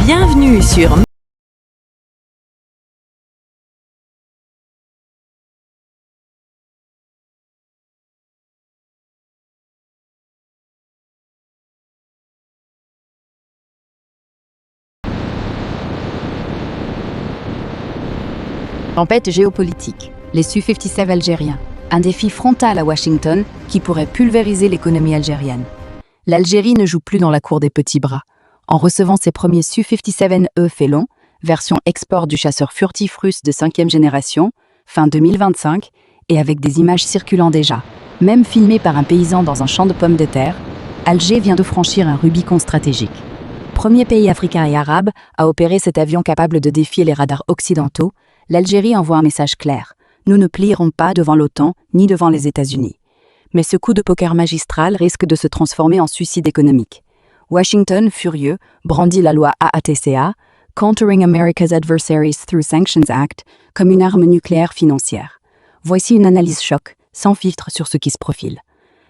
Bienvenue sur Tempête géopolitique. Les Su-57 algériens. Un défi frontal à Washington qui pourrait pulvériser l'économie algérienne. L'Algérie ne joue plus dans la cour des petits bras. En recevant ses premiers Su-57E Félon, version export du chasseur furtif russe de 5e génération, fin 2025, et avec des images circulant déjà, même filmées par un paysan dans un champ de pommes de terre, Alger vient de franchir un Rubicon stratégique. Premier pays africain et arabe à opérer cet avion capable de défier les radars occidentaux, l'Algérie envoie un message clair. Nous ne plierons pas devant l'OTAN ni devant les États-Unis. Mais ce coup de poker magistral risque de se transformer en suicide économique. Washington, furieux, brandit la loi AATCA, Countering America's Adversaries Through Sanctions Act, comme une arme nucléaire financière. Voici une analyse choc, sans filtre sur ce qui se profile.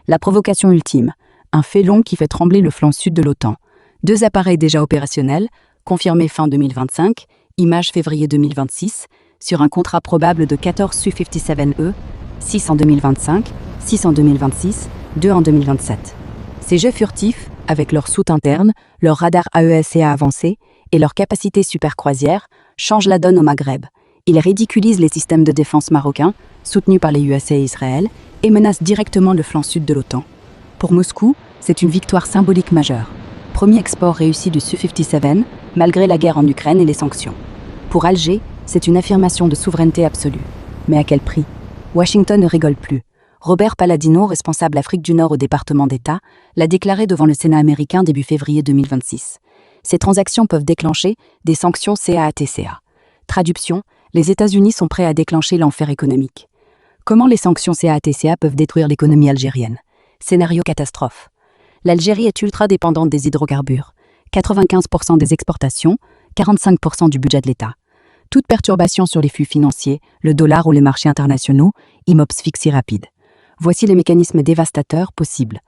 La provocation ultime, un félon qui fait trembler le flanc sud de l'OTAN. 2 appareils déjà opérationnels, confirmés fin 2025, image février 2026, sur un contrat probable de 14 Su-57E, 6 en 2025, 6 en 2026, 2 en 2027. Ces jeux furtifs, avec leurs soutes internes, leur radar AESA avancé et leur capacité super-croisière, changent la donne au Maghreb. Ils ridiculisent les systèmes de défense marocains, soutenus par les USA et Israël, et menacent directement le flanc sud de l'OTAN. Pour Moscou, c'est une victoire symbolique majeure. Premier export réussi du Su-57, malgré la guerre en Ukraine et les sanctions. Pour Alger, c'est une affirmation de souveraineté absolue. Mais à quel prix ? Washington ne rigole plus. Robert Palladino, responsable Afrique du Nord au département d'État, l'a déclaré devant le Sénat américain début février 2026. Ces transactions peuvent déclencher des sanctions CAATCA. Traduction, les États-Unis sont prêts à déclencher l'enfer économique. Comment les sanctions CAATCA peuvent détruire l'économie algérienne ? Scénario catastrophe. L'Algérie est ultra dépendante des hydrocarbures. 95% des exportations, 45% du budget de l'État. Toute perturbation sur les flux financiers, le dollar ou les marchés internationaux, asphyxie rapide. Voici les mécanismes dévastateurs possibles.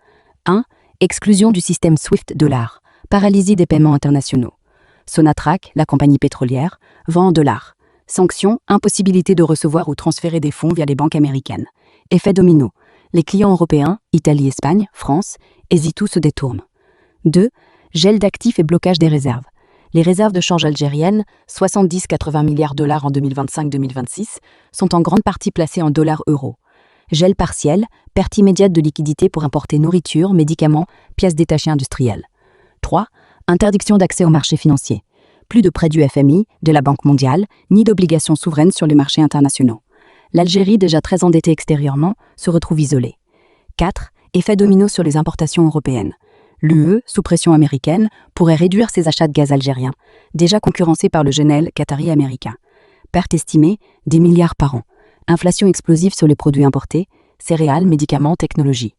1. Exclusion du système SWIFT-dollar. Paralysie des paiements internationaux. Sonatrach, la compagnie pétrolière, vend en dollars. Sanctions, impossibilité de recevoir ou transférer des fonds via les banques américaines. Effet domino. Les clients européens, Italie, Espagne, France, hésitent ou se détournent. 2. Gel d'actifs et blocage des réserves. Les réserves de change algériennes, 70-80 milliards de dollars en 2025-2026, sont en grande partie placées en dollars-euros. Gel partiel, perte immédiate de liquidités pour importer nourriture, médicaments, pièces détachées industrielles. 3. Interdiction d'accès aux marchés financiers. Plus de prêts du FMI, de la Banque mondiale, ni d'obligations souveraines sur les marchés internationaux. L'Algérie, déjà très endettée extérieurement, se retrouve isolée. 4. Effet domino sur les importations européennes. L'UE, sous pression américaine, pourrait réduire ses achats de gaz algériens, déjà concurrencés par le Genel qatari américain. Perte estimée, des milliards par an. Inflation explosive sur les produits importés, céréales, médicaments, technologies.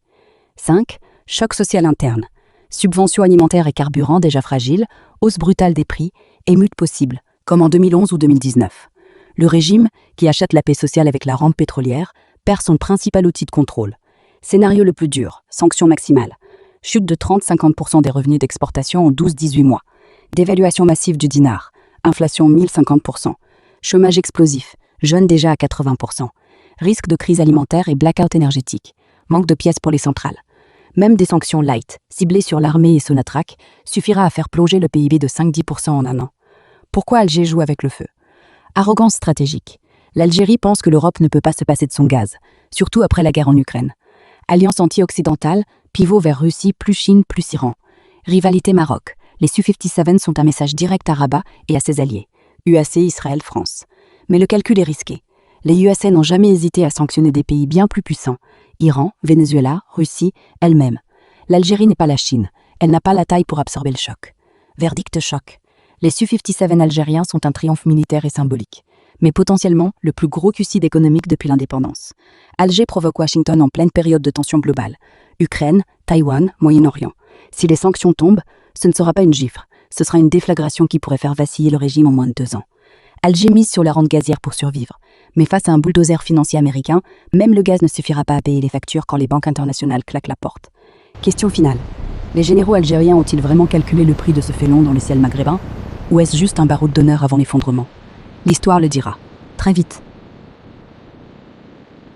5. Choc social interne. Subventions alimentaires et carburants déjà fragiles, hausse brutale des prix, émeutes possibles, comme en 2011 ou 2019. Le régime, qui achète la paix sociale avec la rente pétrolière, perd son principal outil de contrôle. Scénario le plus dur, sanctions maximales. Chute de 30-50% des revenus d'exportation en 12-18 mois. Dévaluation massive du dinar. Inflation 1050%. Chômage explosif. Jeunes déjà à 80%. Risque de crise alimentaire et blackout énergétique. Manque de pièces pour les centrales. Même des sanctions light, ciblées sur l'armée et Sonatrach, suffira à faire plonger le PIB de 5-10% en un an. Pourquoi Alger joue avec le feu ? Arrogance stratégique. L'Algérie pense que l'Europe ne peut pas se passer de son gaz, surtout après la guerre en Ukraine. Alliance anti-occidentale, pivot vers Russie, plus Chine, plus Iran. Rivalité Maroc. Les Su-57 sont un message direct à Rabat et à ses alliés. UAC, Israël, France. Mais le calcul est risqué. Les USA n'ont jamais hésité à sanctionner des pays bien plus puissants. Iran, Venezuela, Russie, elle-même. L'Algérie n'est pas la Chine. Elle n'a pas la taille pour absorber le choc. Verdict choc. Les Su-57 algériens sont un triomphe militaire et symbolique. Mais potentiellement le plus gros suicide économique depuis l'indépendance. Alger provoque Washington en pleine période de tension globale. Ukraine, Taïwan, Moyen-Orient. Si les sanctions tombent, ce ne sera pas une gifle. Ce sera une déflagration qui pourrait faire vaciller le régime en moins de 2 ans. Alger mise sur la rente gazière pour survivre. Mais face à un bulldozer financier américain, même le gaz ne suffira pas à payer les factures quand les banques internationales claquent la porte. Question finale. Les généraux algériens ont-ils vraiment calculé le prix de ce félon dans le ciel maghrébin ? Ou est-ce juste un baroud d'honneur avant l'effondrement? L'histoire le dira. Très vite.